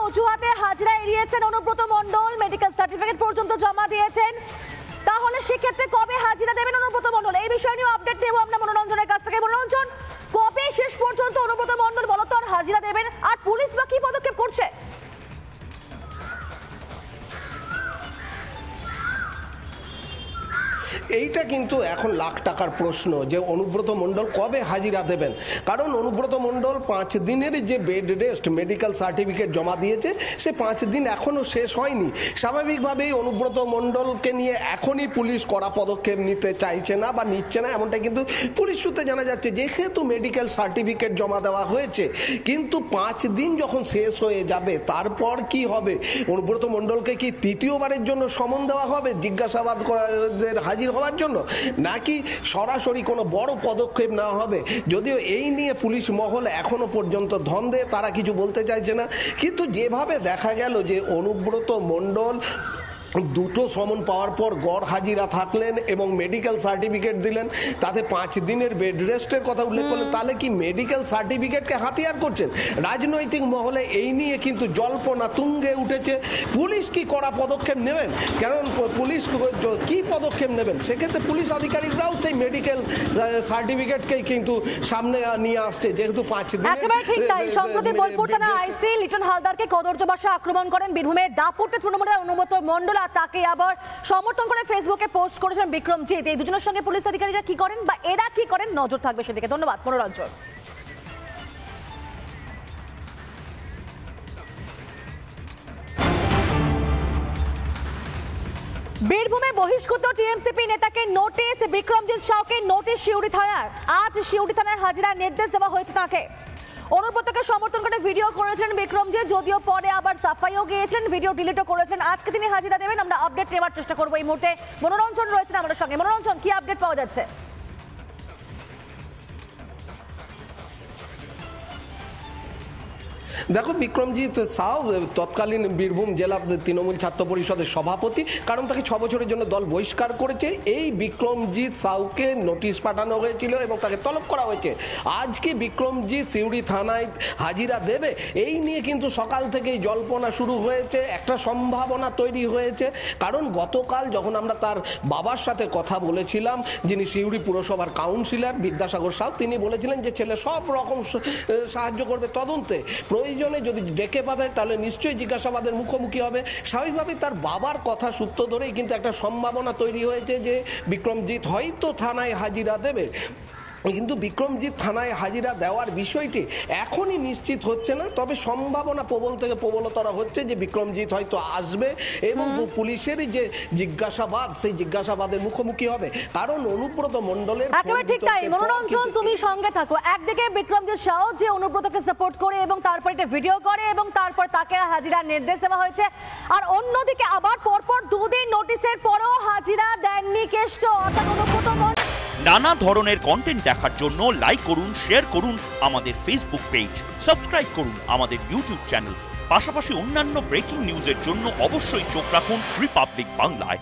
অজুহাতে হাজিরা এড়িয়েছেন Anubrata Mondal, medical certificate পর্যন্ত জমা দিয়েছেন। তাহলে সেক্ষেত্রে কবে হাজিরা দেবেন অনুব্রত মণ্ডল? এই বিষয় নিয়ে আপডেট নেব আমরা মনোরঞ্জনের কাছ থেকে। মনোরঞ্জন, কবে শেষ পর্যন্ত অনুব্রত মণ্ডল বলতো হাজিরা দেবেন, আর পুলিশ বা কি পদক্ষেপ করছে? এইটা কিন্তু এখন লাখ টাকার প্রশ্ন যে অনুব্রত মণ্ডল কবে হাজিরা দেবেন। কারণ অনুব্রত মণ্ডল 5 দিনের যে বেড রেস্ট মেডিকেল সার্টিফিকেট জমা দিয়েছে, সে 5 দিন এখনও শেষ হয়নি। স্বাভাবিকভাবেই অনুব্রত মণ্ডলকে নিয়ে এখনই পুলিশ কড়া পদক্ষেপ নিতে চাইছে না বা নিচ্ছে না, এমনটা কিন্তু পুলিশ সূত্রে জানা যাচ্ছে। যেহেতু মেডিকেল সার্টিফিকেট জমা দেওয়া হয়েছে, কিন্তু 5 দিন যখন শেষ হয়ে যাবে তারপর কি হবে? অনুব্রত মণ্ডলকে কি তৃতীয়বারের জন্য সমন দেওয়া হবে জিজ্ঞাসাবাদ করার হাজির হওয়ার জন্য, নাকি সরাসরি কোনো বড় পদক্ষেপ নেওয়া হবে? যদিও এই নিয়ে পুলিশ মহল এখনো পর্যন্ত ধন্দে, তারা কিছু বলতে চাইছে না। কিন্তু যেভাবে দেখা গেল যে অনুব্রত মণ্ডল দুটো সমন পাওয়ার পর গড় হাজিরা থাকলেন এবং মেডিকেল সার্টিফিকেট দিলেন, তাতে 5 দিনের বেড রেস্টের কথা উল্লেখ করলেন, তাহলে কি মেডিকেল সার্টিফিকেটকে হাতিয়ার করছেন? রাজনৈতিক মহলে এই নিয়ে কিন্তু জল্পনা তুঙ্গে উঠেছে। পুলিশ কি কড়া পদক্ষেপ নেবেন? কারণ পুলিশ কি পদক্ষেপ নেবেন, সেক্ষেত্রে পুলিশ আধিকারিকরাও সেই মেডিকেল সার্টিফিকেটকেই কিন্তু সামনে নিয়ে আসছে, যেহেতু 5 দিন। একেবারে ঠিক তাই। সম্প্রতি বোলপুর থানা আইসি লিটন হালদারকে কদর্য ভাষায় আক্রমণ করেন বীরভূমের দাপুটে তৃণমূলের অনুব্রত মণ্ডল, তাকে আবার সমর্থন করে ফেসবুকে পোস্ট করেছেন বিক্রমজিৎ। এই দুজনের সঙ্গে পুলিশ আধিকারিকরা কি করেন বা এরা কি করেন, নজর থাকবে সেদিকে। ধন্যবাদ মনোরঞ্জন। বীরভূমে বহিষ্কৃত টিএমসিপি নেতাকে নোটিশ, বিক্রমজিৎ সাউকে নোটিশ শিউড়ি থানার। আজ শিউড়ি থানায় হাজিরার নির্দেশ দেওয়া হয়েছে তাকে। অনুব্রতকে সমর্থন করে ভিডিও করেছেন বিক্রমজিৎ, যদিও পরে আবার সাফাইও গিয়েছেন, ভিডিও ডিলিটও করেছেন। আজকে তিনি হাজিরা দেবেন, আমরা আপডেট নেওয়ার চেষ্টা করবো। এই মুহূর্তে মনোরঞ্জন রয়েছেন আমাদের সঙ্গে। মনোরঞ্জন, কি আপডেট পাওয়া যাচ্ছে? দেখো, বিক্রমজিৎ সাউ তৎকালীন বীরভূম জেলা তৃণমূল ছাত্র পরিষদের সভাপতি, কারণ তাকে 6 বছরের জন্য দল বহিষ্কার করেছে। এই বিক্রমজিৎ সাউকে নোটিশ পাঠানো হয়েছিল এবং তাকে তলব করা হয়েছে। আজকে বিক্রমজিৎ সিউড়ি থানায় হাজিরা দেবে, এই নিয়ে কিন্তু সকাল থেকেই জল্পনা শুরু হয়েছে, একটা সম্ভাবনা তৈরি হয়েছে। কারণ গতকাল যখন আমরা তার বাবার সাথে কথা বলেছিলাম, যিনি সিউড়ি পুরসভার কাউন্সিলর বিদ্যাসাগর সাউ, তিনি বলেছিলেন যে ছেলে সব রকম সাহায্য করবে তদন্তে, প্রয়োজনে যদি ডেকে পাঠায় তাহলে নিশ্চয়ই জিজ্ঞাসাবাদের মুখোমুখি হবে। স্বাভাবিকভাবেই তার বাবার কথা সূত্র ধরেই কিন্তু একটা সম্ভাবনা তৈরি হয়েছে যে বিক্রমজিৎ হয়তো থানায় হাজিরা দেবে। কিন্তু বিক্রমজিৎ থানায় হাজিরা দেওয়ার বিষয়টি এখনই নিশ্চিত হচ্ছে না, তবে সম্ভাবনা প্রবল থেকে প্রবলতর হচ্ছে যে বিক্রমজিৎ হয়তো আসবে এবং পুলিশেরই যে জিজ্ঞাসাবাদ, সেই জিজ্ঞাসাবাদের মুখোমুখি হবে। কারণ অনুব্রত মণ্ডলের একেবারে ঠিক তাই। মনোরঞ্জন, তুমি সঙ্গে থাকো। একদিকে বিক্রমজিৎ সাউ যে অনুব্রতকে সাপোর্ট করে এবং তারপর এটা ভিডিও করে এবং তারপর তাকে হাজিরার নির্দেশ দেওয়া হয়েছে, আর অন্যদিকে আবার পরপর 2 দিন নোটিশের পরও হাজিরা দেননি কেষ্ট, অর্থাৎ অনুব্রত মণ্ডল। নানা ধরনের কন্টেন্ট দেখার জন্য লাইক করুন, শেয়ার করুন আমাদের ফেসবুক পেজ, সাবস্ক্রাইব করুন আমাদের ইউটিউব চ্যানেল। পাশাপাশি অন্যান্য ব্রেকিং নিউজের জন্য অবশ্যই চোখ রাখুন রিপাবলিক বাংলায়।